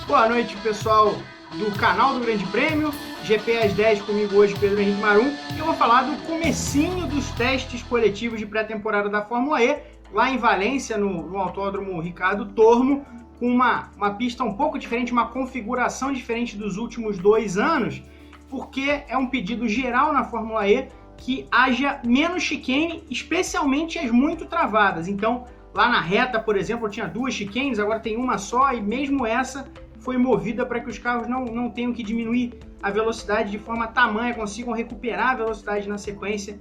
Boa noite, pessoal do canal do Grande Prêmio, GP às 10, comigo hoje, Pedro Henrique Marum, e eu vou falar do comecinho dos testes coletivos de pré-temporada da Fórmula E, lá em Valência, no Autódromo Ricardo Tormo, com uma pista um pouco diferente, uma configuração diferente dos últimos 2 anos, porque é um pedido geral na Fórmula E que haja menos chicane, especialmente as muito travadas. Então, lá na reta, por exemplo, tinha 2 chicanes, agora tem uma só, e mesmo essa foi movida para que os carros não tenham que diminuir a velocidade de forma tamanha, consigam recuperar a velocidade na sequência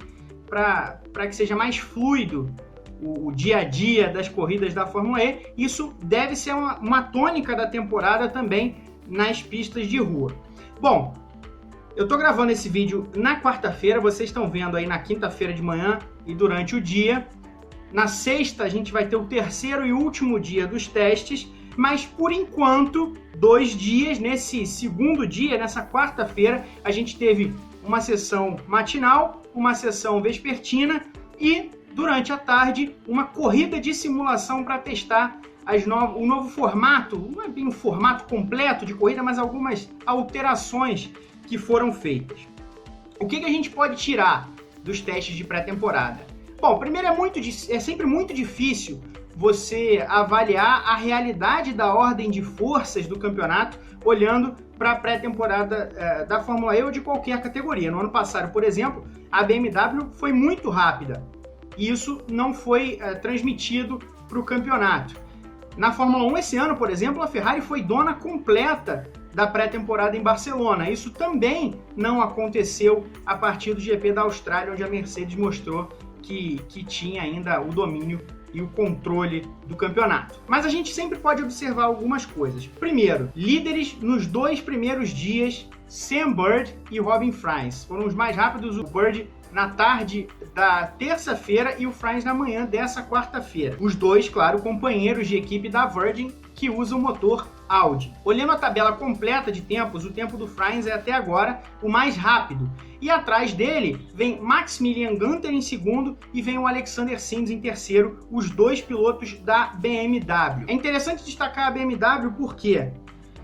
para que seja mais fluido o dia a dia das corridas da Fórmula E. Isso deve ser uma tônica da temporada também nas pistas de rua. Bom, eu estou gravando esse vídeo na quarta-feira, vocês estão vendo aí na quinta-feira de manhã e durante o dia. Na sexta a gente vai ter o terceiro e último dia dos testes, mas por enquanto, 2 dias, nesse segundo dia, nessa quarta-feira, a gente teve uma sessão matinal, uma sessão vespertina e, durante a tarde, uma corrida de simulação para testar o novo formato, não é bem um formato completo de corrida, mas algumas alterações que foram feitas. O que a gente pode tirar dos testes de pré-temporada? Bom, primeiro é sempre muito difícil você avaliar a realidade da ordem de forças do campeonato olhando para a pré-temporada da Fórmula E ou de qualquer categoria. No ano passado, por exemplo, a BMW foi muito rápida e isso não foi transmitido para o campeonato. Na Fórmula 1 esse ano, por exemplo, a Ferrari foi dona completa da pré-temporada em Barcelona. Isso também não aconteceu a partir do GP da Austrália, onde a Mercedes mostrou que tinha ainda o domínio e o controle do campeonato. Mas a gente sempre pode observar algumas coisas. Primeiro, líderes nos 2 primeiros dias, Sam Bird e Robin Fries. Foram os mais rápidos, o Bird na tarde da terça-feira e o Fries na manhã dessa quarta-feira. Os dois, claro, companheiros de equipe da Virgin, que usa o motor Audi. Olhando a tabela completa de tempos, o tempo do Fries é até agora o mais rápido. E atrás dele vem Maximilian Gunter em segundo e vem o Alexander Sims em terceiro, os 2 pilotos da BMW. É interessante destacar a BMW porque,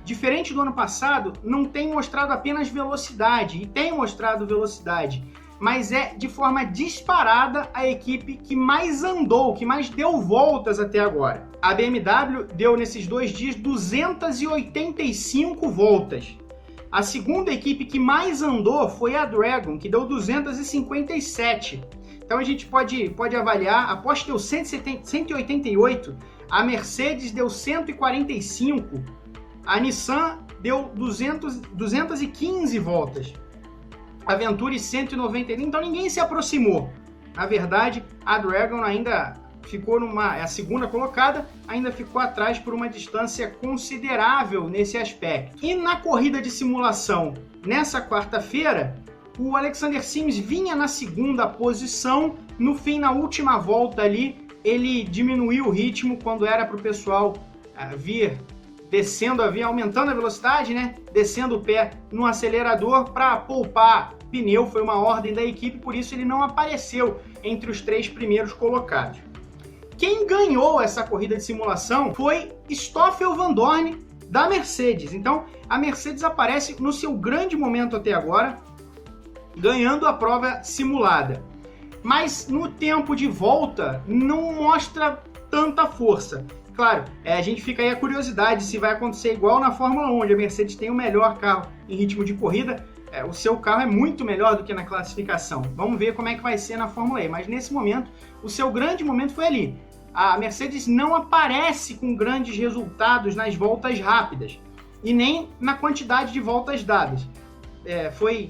diferente do ano passado, não tem mostrado apenas velocidade, e tem mostrado velocidade, mas é de forma disparada a equipe que mais andou, que mais deu voltas até agora. A BMW deu nesses 2 dias 285 voltas. A segunda equipe que mais andou foi a Dragon, que deu 257. Então a gente pode avaliar, a Porsche deu 188, a Mercedes deu 145, a Nissan deu 215 voltas. A Venturi 190, então ninguém se aproximou. Na verdade, a Dragon ainda ficou a segunda colocada, ainda ficou atrás por uma distância considerável nesse aspecto. E na corrida de simulação, nessa quarta-feira, o Alexander Sims vinha na segunda posição, no fim, na última volta ali, ele diminuiu o ritmo quando era para o pessoal vir aumentando a velocidade, né? Descendo o pé no acelerador para poupar pneu, foi uma ordem da equipe, por isso ele não apareceu entre os 3 primeiros colocados. Quem ganhou essa corrida de simulação foi Stoffel Vandoorne, da Mercedes. Então, a Mercedes aparece no seu grande momento até agora, ganhando a prova simulada. Mas no tempo de volta, não mostra tanta força. Claro, a gente fica aí a curiosidade se vai acontecer igual na Fórmula 1, onde a Mercedes tem o melhor carro em ritmo de corrida. O seu carro é muito melhor do que na classificação. Vamos ver como é que vai ser na Fórmula E. Mas nesse momento, o seu grande momento foi ali. A Mercedes não aparece com grandes resultados nas voltas rápidas e nem na quantidade de voltas dadas.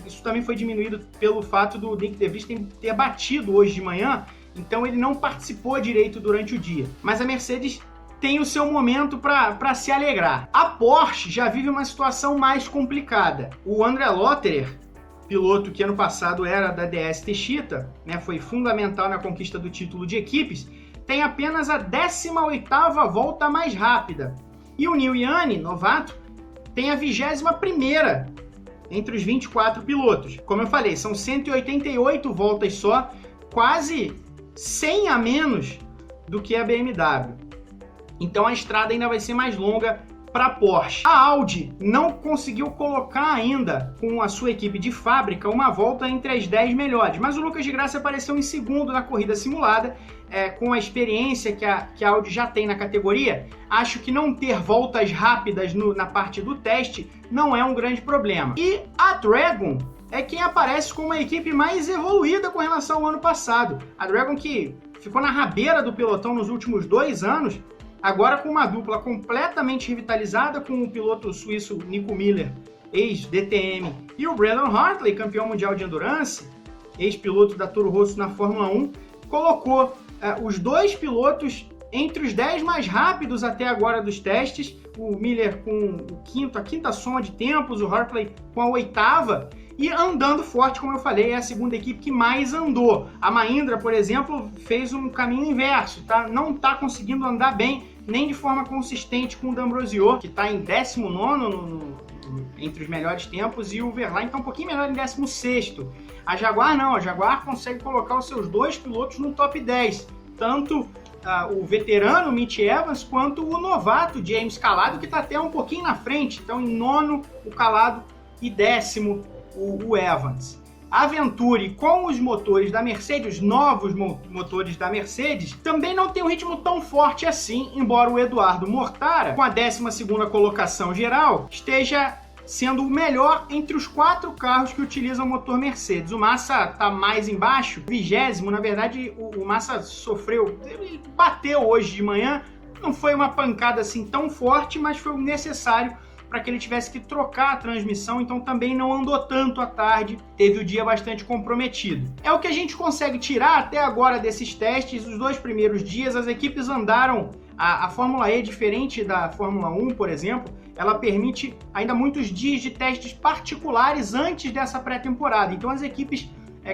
Isso também foi diminuído pelo fato do Nick De Vries ter batido hoje de manhã, então ele não participou direito durante o dia. Mas a Mercedes tem o seu momento para se alegrar. A Porsche já vive uma situação mais complicada. O André Lotterer, piloto que ano passado era da DS Techeetah, né, foi fundamental na conquista do título de equipes, tem apenas a 18ª volta mais rápida. E o Nil Yanni, novato, tem a 21ª entre os 24 pilotos. Como eu falei, são 188 voltas só, quase 100 a menos do que a BMW. Então a estrada ainda vai ser mais longa para a Porsche. A Audi não conseguiu colocar ainda, com a sua equipe de fábrica, uma volta entre as 10 melhores, mas o Lucas de Grassi apareceu em segundo na corrida simulada, com a experiência que a Audi já tem na categoria. Acho que não ter voltas rápidas na parte do teste não é um grande problema. E a Dragon é quem aparece com uma equipe mais evoluída com relação ao ano passado. A Dragon, que ficou na rabeira do pelotão nos últimos 2 anos, agora com uma dupla completamente revitalizada, com o piloto suíço Nico Miller, ex-DTM, e o Brandon Hartley, campeão mundial de Endurance, ex-piloto da Toro Rosso na Fórmula 1, colocou os 2 pilotos entre os 10 mais rápidos até agora dos testes, o Miller com a quinta soma de tempos, o Hartley com a 8ª, e andando forte, como eu falei, é a segunda equipe que mais andou. A Mahindra, por exemplo, fez um caminho inverso, tá? Não está conseguindo andar bem, nem de forma consistente com o D'Ambrosio, que está em 19º entre os melhores tempos, e o Verlaine está um pouquinho melhor em 16º. A Jaguar não, a Jaguar consegue colocar os seus 2 pilotos no top 10, tanto o veterano Mitch Evans quanto o novato James Calado, que está até um pouquinho na frente. Então, em 9º o Calado e 10º o Evans. A Venturi, com os motores da Mercedes, os novos motores da Mercedes, também não tem um ritmo tão forte assim, embora o Eduardo Mortara, com a 12ª colocação geral, esteja sendo o melhor entre os 4 carros que utilizam o motor Mercedes. O Massa está mais embaixo, 20º, na verdade o Massa sofreu, ele bateu hoje de manhã, não foi uma pancada assim tão forte, mas foi o necessário para que ele tivesse que trocar a transmissão, então também não andou tanto à tarde, teve o dia bastante comprometido. É o que a gente consegue tirar até agora desses testes. Os 2 primeiros dias as equipes andaram, a Fórmula E, diferente da Fórmula 1, por exemplo, ela permite ainda muitos dias de testes particulares antes dessa pré-temporada, então as equipes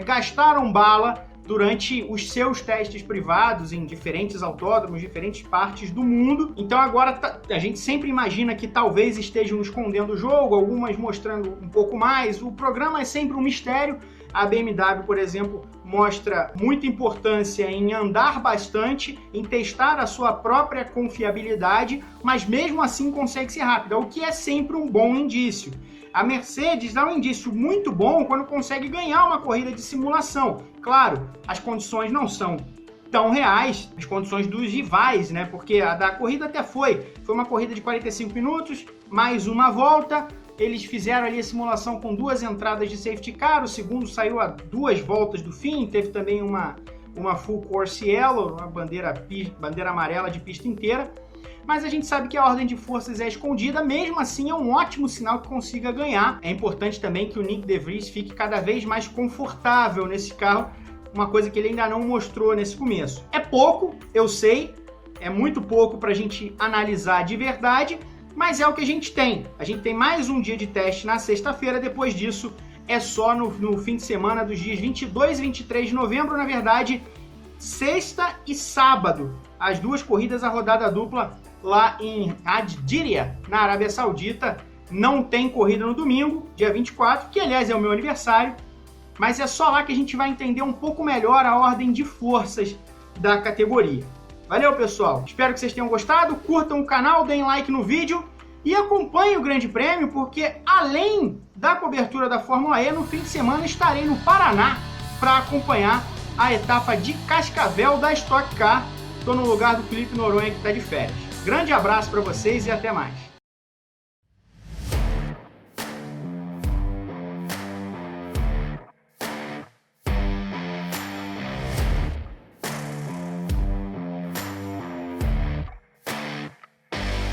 gastaram bala durante os seus testes privados em diferentes autódromos, diferentes partes do mundo. Então agora a gente sempre imagina que talvez estejam escondendo o jogo, algumas mostrando um pouco mais. O programa é sempre um mistério. A BMW, por exemplo, mostra muita importância em andar bastante, em testar a sua própria confiabilidade, mas mesmo assim consegue ser rápida, o que é sempre um bom indício. A Mercedes dá um indício muito bom quando consegue ganhar uma corrida de simulação. Claro, as condições não são tão reais, as condições dos rivais, né? Porque a da corrida até foi uma corrida de 45 minutos, mais uma volta. Eles fizeram ali a simulação com 2 entradas de safety car, o segundo saiu a 2 voltas do fim, teve também uma full course yellow, uma bandeira amarela de pista inteira. Mas a gente sabe que a ordem de forças é escondida, mesmo assim é um ótimo sinal que consiga ganhar. É importante também que o Nick De Vries fique cada vez mais confortável nesse carro, uma coisa que ele ainda não mostrou nesse começo. É pouco, eu sei, é muito pouco para a gente analisar de verdade, mas é o que a gente tem. A gente tem mais um dia de teste na sexta-feira, depois disso é só no fim de semana dos dias 22 e 23 de novembro, na verdade, sexta e sábado, as 2 corridas, a rodada dupla lá em Ad-Diriyah, na Arábia Saudita. Não tem corrida no domingo, dia 24, que aliás é o meu aniversário, mas é só lá que a gente vai entender um pouco melhor a ordem de forças da categoria. Valeu, pessoal! Espero que vocês tenham gostado, curtam o canal, deem like no vídeo e acompanhem o Grande Prêmio, porque além da cobertura da Fórmula E, no fim de semana estarei no Paraná para acompanhar a etapa de Cascavel da Stock Car. Estou no lugar do Felipe Noronha, que está de férias. Grande abraço para vocês e até mais.